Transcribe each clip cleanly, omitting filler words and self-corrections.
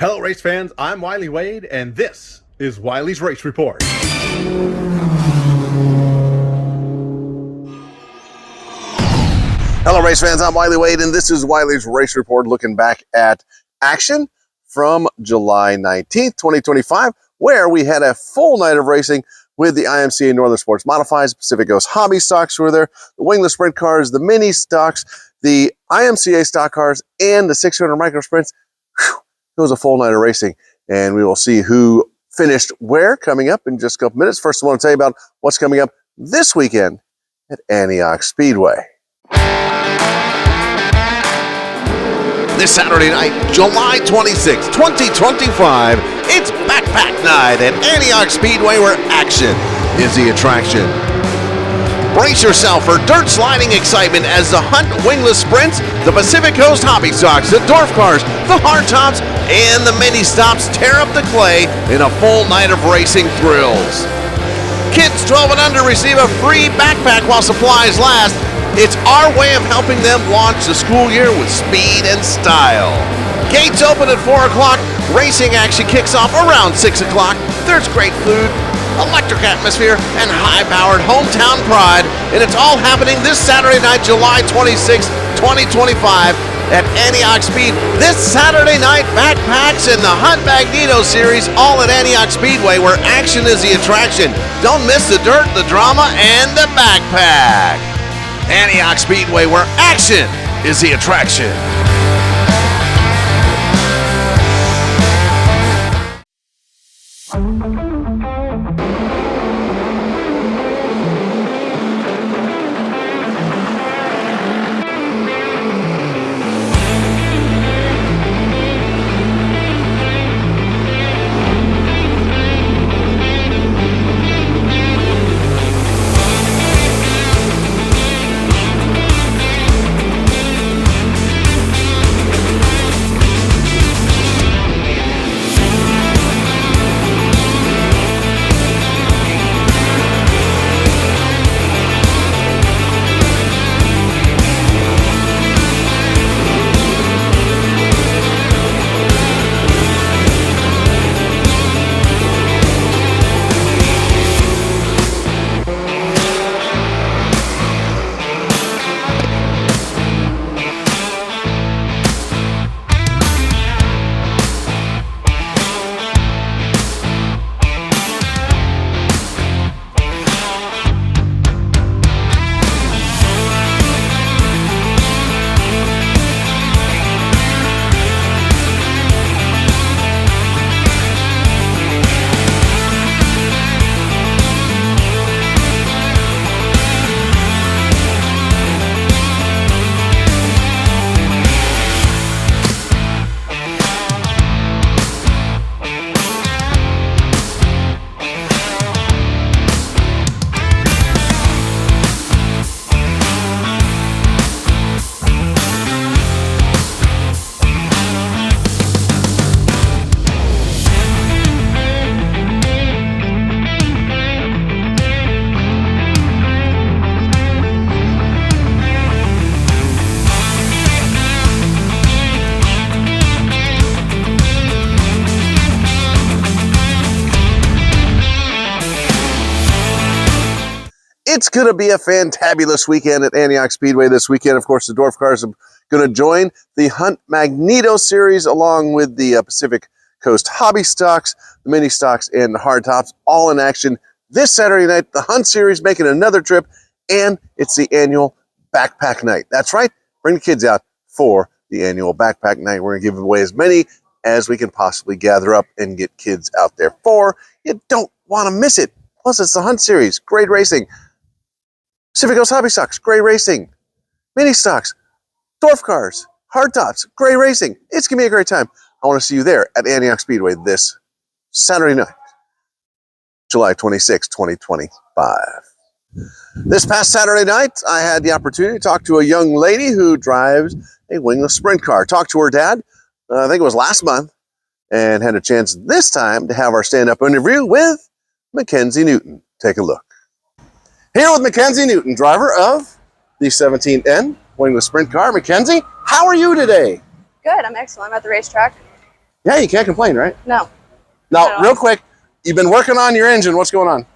Hello race fans, I'm Wylie Wade and this is Wylie's Race Report. Hello race fans, I'm Wylie Wade and this is Wylie's Race Report, looking back at action from July 19th, 2025, where we had a full night of racing with the IMCA Northern Sports Modifieds. Pacific Coast Hobby Stocks were there, the wingless sprint cars, the mini stocks, the IMCA stock cars, and the 600 micro sprints. Whew, it was a full night of racing, and we will see who finished where coming up in just a couple minutes. First, I want to tell you about what's coming up this weekend at Antioch Speedway. This Saturday night, July 26, 2025, it's Backpack Night at Antioch Speedway, where action is the attraction. Brace yourself for dirt sliding excitement as the Hunt Wingless Sprints, the Pacific Coast Hobby Stocks, the Dwarf Cars, the Hardtops, and the Mini Stops tear up the clay in a full night of racing thrills. Kids 12 and under receive a free backpack while supplies last. It's our way of helping them launch the school year with speed and style. Gates open at 4 o'clock. Racing action kicks off around 6 o'clock. There's great food, electric atmosphere, and high-powered hometown pride. And it's all happening this Saturday night, July 26, 2025 at Antioch Speed. This Saturday night, backpacks and the Hunt Magneto Series, all at Antioch Speedway, where action is the attraction. Don't miss the dirt, the drama, and the backpack. Antioch Speedway, where action is the attraction. It's going to be a fantabulous weekend at Antioch Speedway this weekend. Of course, the Dwarf Cars are going to join the Hunt Magneto Series along with the Pacific Coast Hobby Stocks, the Mini Stocks, and the Hardtops, all in action this Saturday night. The Hunt Series making another trip, and it's the annual Backpack Night. That's right. Bring the kids out for the annual Backpack Night. We're going to give away as many as we can possibly gather up and get kids out there for. You don't want to miss it. Plus, it's the Hunt Series. Great racing. Pacific Coast Hobby Stocks, great racing. Mini Stocks, Dwarf Cars, Hardtops, great racing. It's going to be a great time. I want to see you there at Antioch Speedway this Saturday night, July 26, 2025. This past Saturday night, I had the opportunity to talk to a young lady who drives a wingless sprint car. Talked to her dad, I think it was last month, and had a chance this time to have our stand-up interview with MacKenzie Newton. Take a look. Here with MacKenzie Newton, driver of the 17N wingless sprint car. MacKenzie, how are you today? Good, I'm excellent. I'm at the racetrack. Yeah, you can't complain, right? No. Now, real quick, you've been working on your engine. What's going on?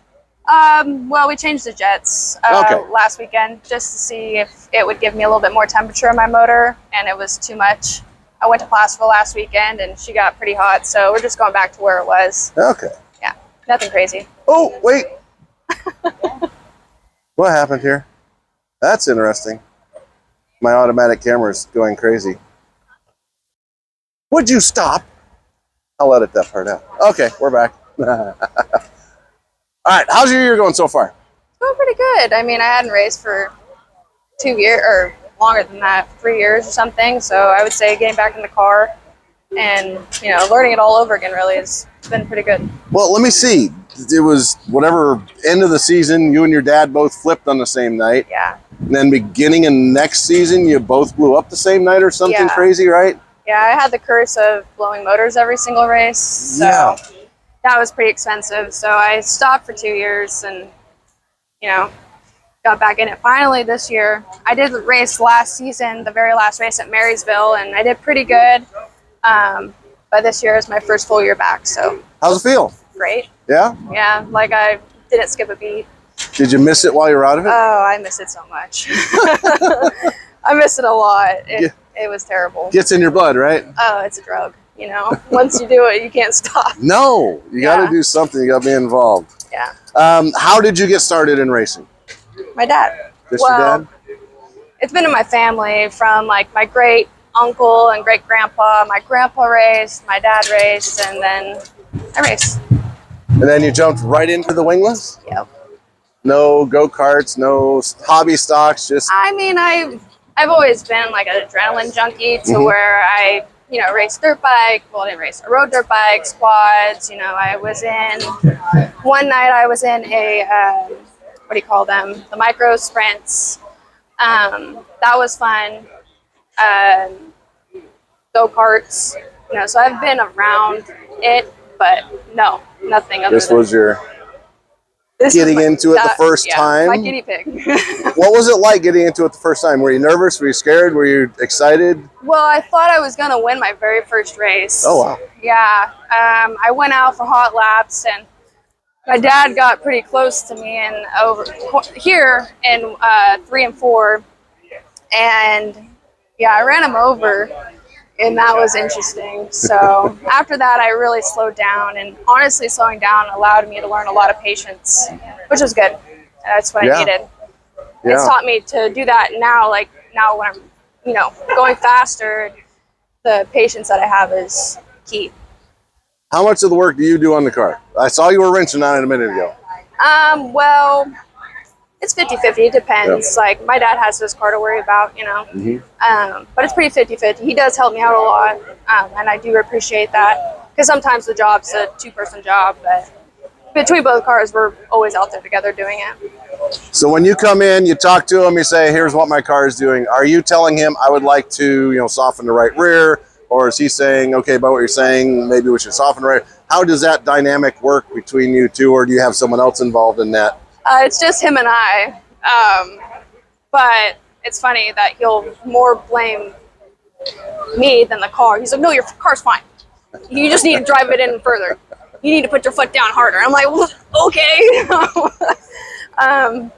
Well, we changed the jets Okay. last weekend just to see if it would give me a little bit more temperature in my motor, and it was too much. I went to Placerville last weekend, and she got pretty hot, so we're just going back to where it was. Okay. Yeah, nothing crazy. Oh, wait. What happened here? That's interesting. My automatic camera's going crazy. Would you stop? I'll edit that part out. Okay, we're back. All right, how's your year going so far? Going pretty good. I mean, I hadn't raced for 2 years, or longer than that, 3 years or something. So I would say getting back in the car and, learning it all over again really has been pretty good. Well, let me see. It was whatever end of the season, you and your dad both flipped on the same night. Yeah. And then beginning of next season, you both blew up the same night or something crazy, right? Yeah, I had the curse of blowing motors every single race. So that was pretty expensive. So I stopped for 2 years and, got back in it finally this year. I did race last season, the very last race at Marysville, and I did pretty good. But this year is my first full year back. So how's it feel? Great. Yeah? Yeah, like I didn't skip a beat. Did you miss it while you were out of it? Oh, I miss it so much. I miss it a lot. It was terrible. Gets in your blood, right? Oh, it's a drug. Once you do it, you can't stop. No, you got to do something. You got to be involved. Yeah. How did you get started in racing? My dad. Just your dad? It's been in my family from like my great uncle and great grandpa. My grandpa raced, my dad raced, and then I raced. And then you jumped right into the wingless? Yep. No go-karts, no hobby stocks, just... I mean, I've always been like an adrenaline junkie to where I, raced dirt bike. Well, I didn't race. I rode dirt bikes, quads. I was in, one night I was in a, what do you call them? The micro sprints. That was fun. Go-karts. So I've been around it, but no, nothing other This than... was your... Getting into it the first time? My guinea pig. What was it like getting into it the first time? Were you nervous? Were you scared? Were you excited? Well, I thought I was going to win my very first race. Oh, wow. Yeah. I went out for hot laps, and my dad got pretty close to me and over here in 3 and 4. And, yeah, I ran him over, and that was interesting. So after that, I really slowed down, and honestly, slowing down allowed me to learn a lot of patience, which was good. That's what I needed. It's taught me to do that now. Like now, when I'm, going faster, the patience that I have is key. How much of the work do you do on the car? I saw you were wrenching on it a minute ago. Well, it's 50-50. It depends. Like my dad has his car to worry about, but it's pretty 50-50. He does help me out a lot, and I do appreciate that because sometimes the job's a 2-person job, but between both cars, we're always out there together doing it. So when you come in, you talk to him, you say, here's what my car is doing. Are you telling him I would like to, soften the right rear? Or is he saying, okay, by what you're saying, maybe we should soften the right? How does that dynamic work between you two, or do you have someone else involved in that? It's just him and I, but it's funny that he'll more blame me than the car. He's like, no, your car's fine. You just need to drive it in further. You need to put your foot down harder. I'm like, well, okay.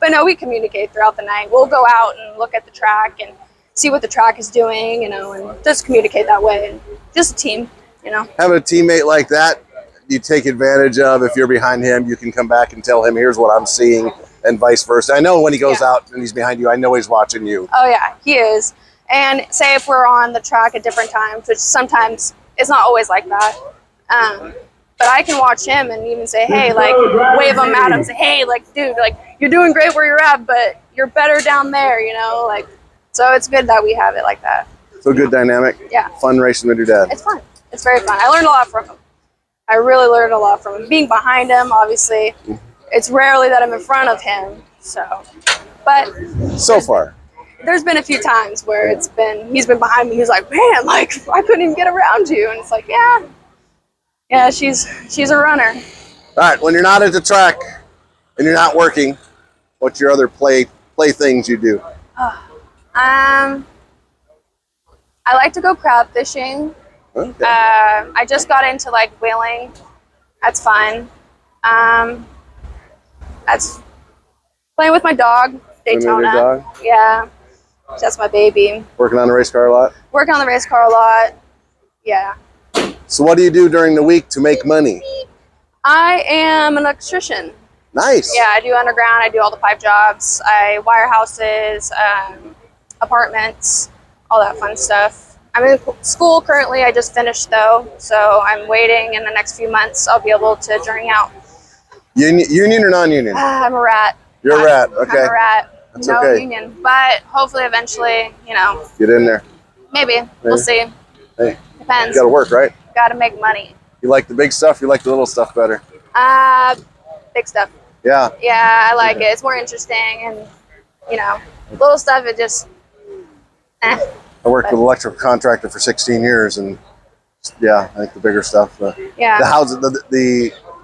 But no, we communicate throughout the night. We'll go out and look at the track and see what the track is doing, and just communicate that way. And just a team, Having a teammate like that, you take advantage of. If you're behind him, you can come back and tell him, here's what I'm seeing, and vice versa. I know when he goes out and he's behind you, I know he's watching you. Oh yeah, he is. And say if we're on the track at different times, which sometimes it's not always like that, but I can watch him and even say, hey, like wave him at him, say, hey, like dude, like you're doing great where you're at, but you're better down there, like. So it's good that we have it like that. So good dynamic. Yeah. Fun racing with your dad. It's fun. It's very fun. I learned a lot from him. I really learned a lot from him. Being behind him, obviously, it's rarely that I'm in front of him. So, but so far, there's been a few times where he's been behind me. He's like, man, like I couldn't even get around you, and it's like, yeah, she's a runner. All right, when you're not at the track and you're not working, what's your other play things you do? I like to go crab fishing. Okay. I just got into like wheeling. That's fun. That's playing with my dog, Daytona. Dog? Yeah, that's my baby. Working on the race car a lot? Working on the race car a lot. Yeah. So what do you do during the week to make money? I am an electrician. Nice. Yeah, I do underground. I do all the pipe jobs. I wire houses, apartments, all that fun stuff. I'm in school currently. I just finished though, so I'm waiting. In the next few months, I'll be able to journey out. Union or non-union? I'm a rat. You're a rat. Okay. I'm a rat. That's no okay. union, but hopefully, eventually, Get in there. maybe. We'll see. Hey, Depends. you got to work, right? Got to make money. You like the big stuff? You like the little stuff better? Big stuff. Yeah. Yeah, I like it. It's more interesting, and little stuff. It just. I worked with an electrical contractor for 16 years, and yeah, I think the bigger stuff. Yeah.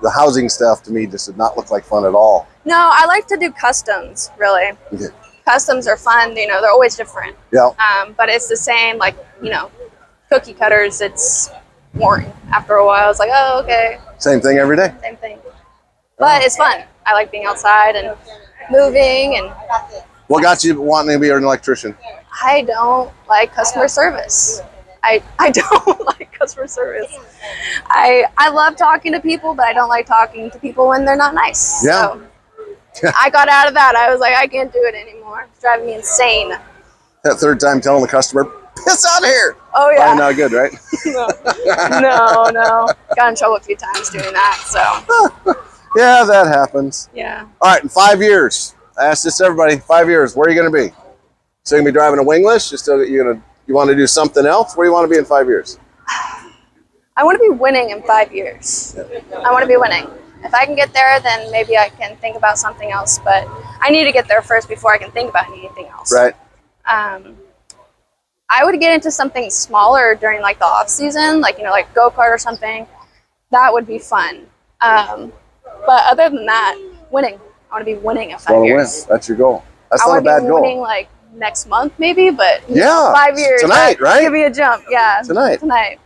The housing stuff to me just did not look like fun at all. No, I like to do customs. Really. Okay. Customs are fun. They're always different. Yeah. But it's the same. Like cookie cutters. It's boring after a while. It's like, oh, okay. Same thing every day. Same thing. But it's fun. I like being outside and moving, and What got you wanting to be an electrician? I don't like customer service. I don't like customer service. I love talking to people, but I don't like talking to people when they're not nice. Yeah. So I got out of that. I was like, I can't do it anymore. It's driving me insane. That third time telling the customer, piss out of here. Oh yeah. Probably not good, right? No. Got in trouble a few times doing that. So Yeah, that happens. yeah. All right, in 5 years, I asked this to everybody, 5 years, where are you going to be? So you're going to be driving a wingless? You want to do something else? Where do you want to be in 5 years? I want to be winning in 5 years. I want to be winning. If I can get there, then maybe I can think about something else. But I need to get there first before I can think about anything else. Right. I would get into something smaller during like the off season, like like go-kart or something. That would be fun. But other than that, winning. I want to be winning in 5 years. Win. That's your goal. That's I not a want to bad be goal. winning like next month maybe, but Yeah, 5 years. tonight, right? Give me a jump. Yeah. Tonight.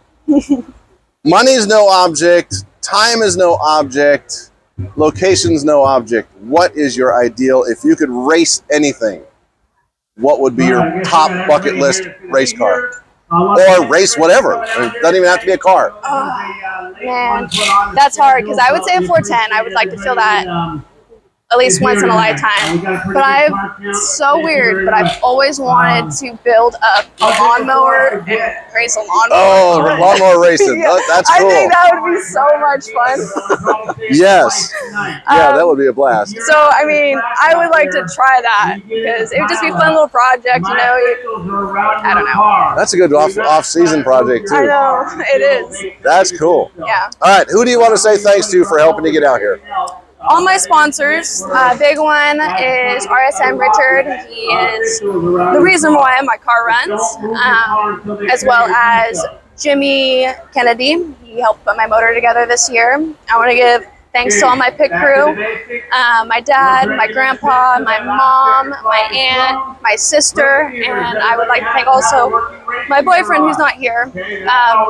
Money is no object. Time is no object. Location's no object. What is your ideal? If you could race anything, what would be your top bucket list race car? Or race whatever. It doesn't even have to be a car. Oh, man, that's hard because I would say a 410. I would like to feel that at least once in a lifetime. But so weird, but I've always wanted to build a lawnmower and race a lawnmower. Oh, lawnmower racing. Yeah. That's cool. I think that would be so much fun. Yes. Yeah, that would be a blast. So, I mean, I would like to try that because it would just be a fun little project, I don't know. That's a good off-season project, too. I know, it is. That's cool. Yeah. All right, who do you want to say thanks to for helping you get out here? All my sponsors. Big one is RSM Richard. He is the reason why my car runs, as well as Jimmy Kennedy. He helped put my motor together this year. I want to give thanks to all my pit crew, my dad, my grandpa, my mom, my aunt, my sister, and I would like to thank also my boyfriend who's not here.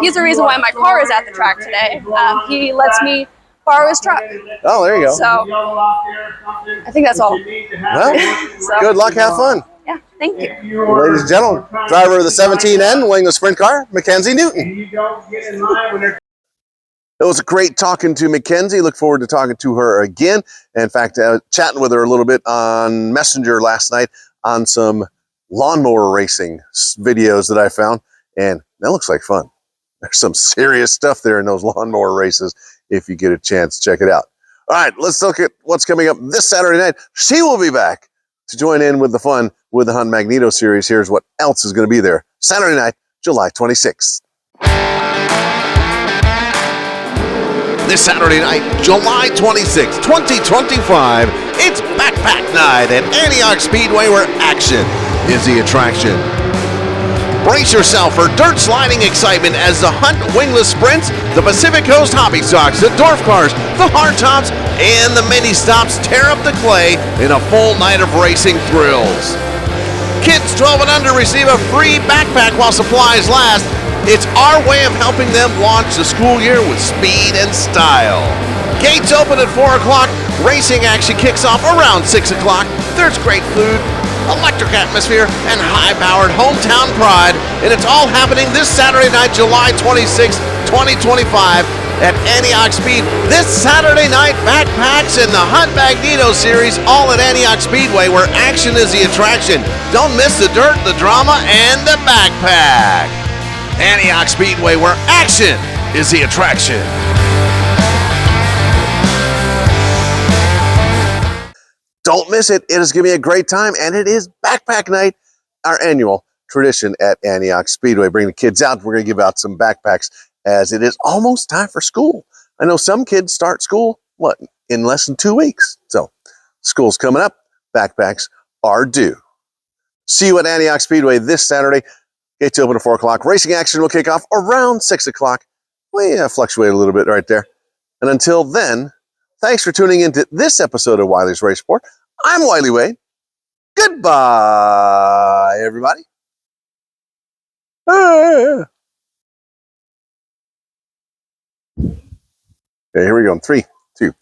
He's the reason why my car is at the track today. He lets me borrow his truck. Oh, there you go. So I think that's all. Well, So, good luck. Have fun. Yeah, thank you. Well, ladies and gentlemen, driver of the 17N wingless sprint car, MacKenzie Newton. It was great talking to MacKenzie. Look forward to talking to her again. In fact, chatting with her a little bit on Messenger last night on some lawnmower racing videos that I found. And that looks like fun. There's some serious stuff there in those lawnmower races. If you get a chance, check it out. All right, let's look at what's coming up this Saturday night. She will be back to join in with the fun with the Hunt Magneto series. Here's what else is going to be there. Saturday night, July 26th. This Saturday night, July 26th, 2025, it's Backpack Night at Antioch Speedway, where action is the attraction. Brace yourself for dirt sliding excitement as the Hunt Wingless Sprints, the Pacific Coast Hobby Stocks, the Dwarf Cars, the Hardtops, and the Mini Stops tear up the clay in a full night of racing thrills. Kids 12 and under receive a free backpack while supplies last. It's our way of helping them launch the school year with speed and style. Gates open at 4 o'clock. Racing action kicks off around 6 o'clock. There's great food, electric atmosphere, and high-powered hometown pride, and it's all happening this Saturday night, July 26, 2025, at Antioch Speed. This Saturday night, backpacks and the Hunt Magneto Series, all at Antioch Speedway, where action is the attraction. Don't miss the dirt, the drama, and the backpack. Antioch Speedway, where action is the attraction. Don't miss it. It is going to be a great time, and it is backpack night, our annual tradition at Antioch Speedway. Bring the kids out. We're going to give out some backpacks as it is almost time for school. I know some kids start school, in less than 2 weeks. So school's coming up. Backpacks are due. See you at Antioch Speedway this Saturday. Gates open at 4 o'clock. Racing action will kick off around 6 o'clock. We fluctuate a little bit right there. And until then, thanks for tuning into this episode of Wylie's Race Report. I'm Wylie Wade. Goodbye, everybody. Okay, here we go. 3, 2.